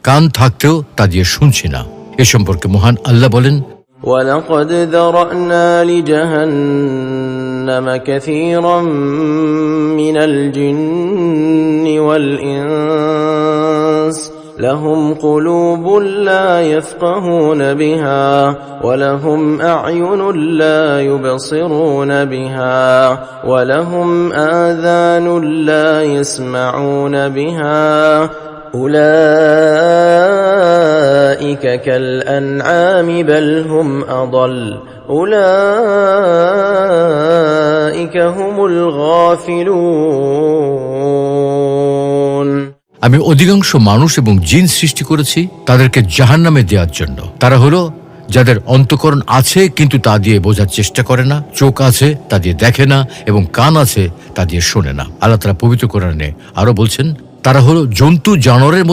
কান থাকতেও তা দিয়ে শুনছি না। এ সম্পর্কে মহান আল্লাহ বলেন, وَلَقَدْ ذَرَأْنَا لِجَهَنَّمَ كَثِيرًا مِنَ الْجِنِّ وَالْإِنسِ لَهُمْ قُلُوبٌ لَا يَفْقَهُونَ بِهَا وَلَهُمْ أَعْيُنٌ لَا يُبْصِرُونَ بِهَا وَلَهُمْ آذَانٌ لَا يَسْمَعُونَ بِهَا أُولَئِكَ كَالْأَنْعَامِ بَلْ هُمْ أَضَلُّ أُولَئِكَ هُمُ الْغَافِلُونَ। আমি অধিকাংশ মানুষ এবং জিন সৃষ্টি করেছি তাদেরকে জাহান্নামে দেওয়ার জন্য। তারা হলো যাদের অন্তঃকরণ আছে কিন্তু তা দিয়ে বোঝার চেষ্টা করে না, চোখ আছে তা দিয়ে দেখে না, এবং কান আছে তা দিয়ে শোনে না। আল্লাহ তাআলা পবিত্র কোরআনে আরো বলছেন, তারা হলো জন্তু জানোয়ারের